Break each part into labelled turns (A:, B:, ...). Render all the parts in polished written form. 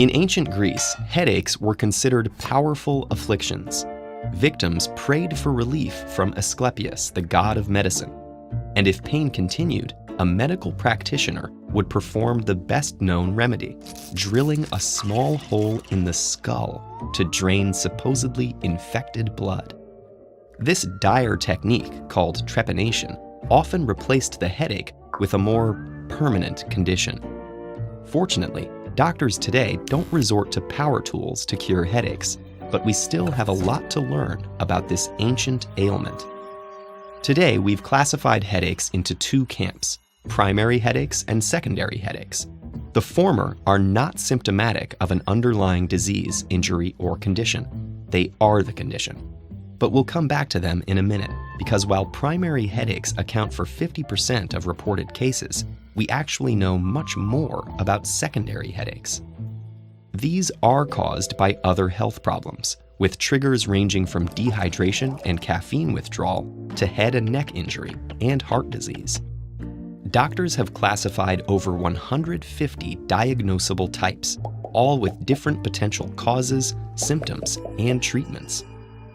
A: In ancient Greece, headaches were considered powerful afflictions. Victims prayed for relief from Asclepius, the god of medicine. And if pain continued, a medical practitioner would perform the best-known remedy, drilling a small hole in the skull to drain supposedly infected blood. This dire technique, called trepanation, often replaced the headache with a more permanent condition. Fortunately, doctors today don't resort to power tools to cure headaches, but we still have a lot to learn about this ancient ailment. Today, we've classified headaches into two camps: primary headaches and secondary headaches. The former are not symptomatic of an underlying disease, injury, or condition. They are the condition. But we'll come back to them in a minute, because while primary headaches account for 50% of reported cases, we actually know much more about secondary headaches. These are caused by other health problems, with triggers ranging from dehydration and caffeine withdrawal to head and neck injury and heart disease. Doctors have classified over 150 diagnosable types, all with different potential causes, symptoms, and treatments.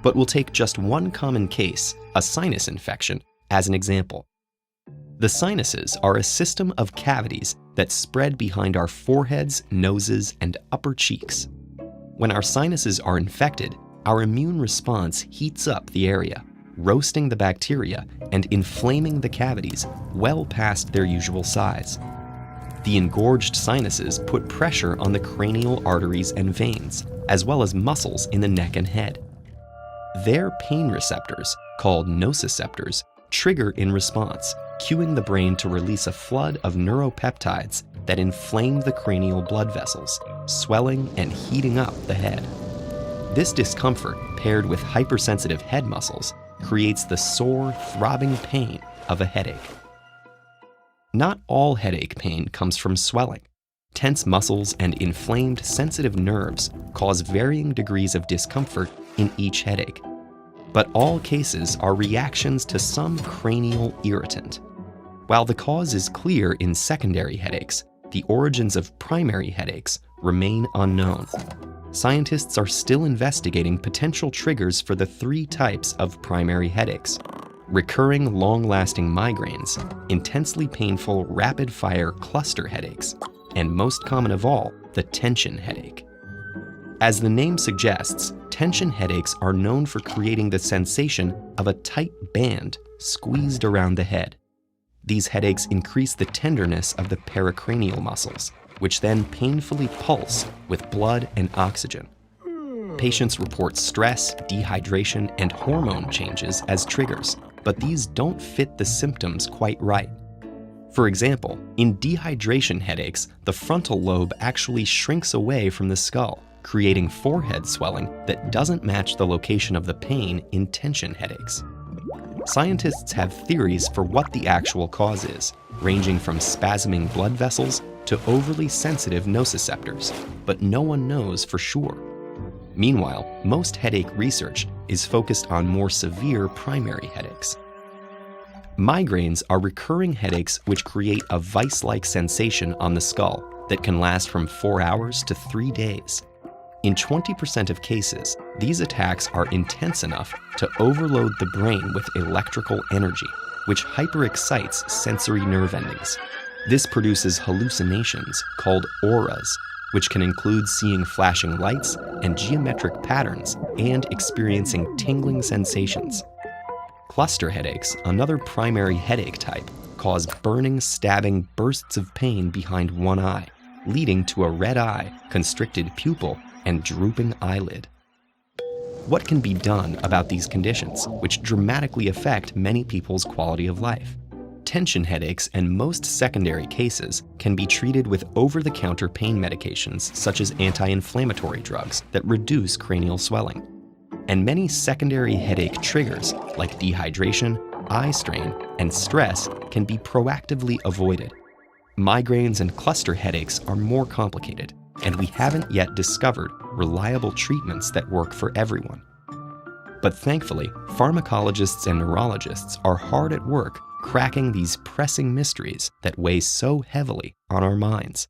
A: But we'll take just one common case, a sinus infection, as an example. The sinuses are a system of cavities that spread behind our foreheads, noses, and upper cheeks. When our sinuses are infected, our immune response heats up the area, roasting the bacteria and inflaming the cavities well past their usual size. The engorged sinuses put pressure on the cranial arteries and veins, as well as muscles in the neck and head. Their pain receptors, called nociceptors, trigger in response, cueing the brain to release a flood of neuropeptides that inflame the cranial blood vessels, swelling and heating up the head. This discomfort, paired with hypersensitive head muscles, creates the sore, throbbing pain of a headache. Not all headache pain comes from swelling. Tense muscles and inflamed sensitive nerves cause varying degrees of discomfort in each headache. But all cases are reactions to some cranial irritant. While the cause is clear in secondary headaches, the origins of primary headaches remain unknown. Scientists are still investigating potential triggers for the three types of primary headaches: recurring long-lasting migraines, intensely painful rapid-fire cluster headaches, and most common of all, the tension headache. As the name suggests, tension headaches are known for creating the sensation of a tight band squeezed around the head. These headaches increase the tenderness of the pericranial muscles, which then painfully pulse with blood and oxygen. Patients report stress, dehydration, and hormone changes as triggers, but these don't fit the symptoms quite right. For example, in dehydration headaches, the frontal lobe actually shrinks away from the skull, creating forehead swelling that doesn't match the location of the pain in tension headaches. Scientists have theories for what the actual cause is, ranging from spasming blood vessels to overly sensitive nociceptors, but no one knows for sure. Meanwhile, most headache research is focused on more severe primary headaches. Migraines are recurring headaches which create a vice-like sensation on the skull that can last from 4 hours to 3 days. In 20% of cases, these attacks are intense enough to overload the brain with electrical energy, which hyperexcites sensory nerve endings. This produces hallucinations called auras, which can include seeing flashing lights and geometric patterns and experiencing tingling sensations. Cluster headaches, another primary headache type, cause burning, stabbing bursts of pain behind one eye, leading to a red eye, constricted pupil, and drooping eyelid. What can be done about these conditions, which dramatically affect many people's quality of life? Tension headaches and most secondary cases can be treated with over-the-counter pain medications such as anti-inflammatory drugs that reduce cranial swelling. And many secondary headache triggers like dehydration, eye strain, and stress can be proactively avoided. Migraines and cluster headaches are more complicated, and we haven't yet discovered reliable treatments that work for everyone. But thankfully, pharmacologists and neurologists are hard at work cracking these pressing mysteries that weigh so heavily on our minds.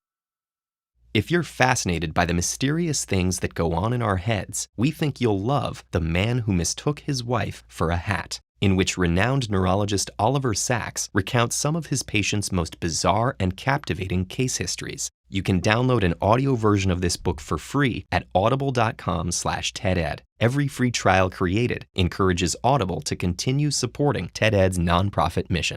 A: If you're fascinated by the mysterious things that go on in our heads, we think you'll love The Man Who Mistook His Wife for a Hat, in which renowned neurologist Oliver Sacks recounts some of his patients' most bizarre and captivating case histories. You can download an audio version of this book for free at audible.com/TEDEd. Every free trial created encourages Audible to continue supporting TEDEd's nonprofit mission.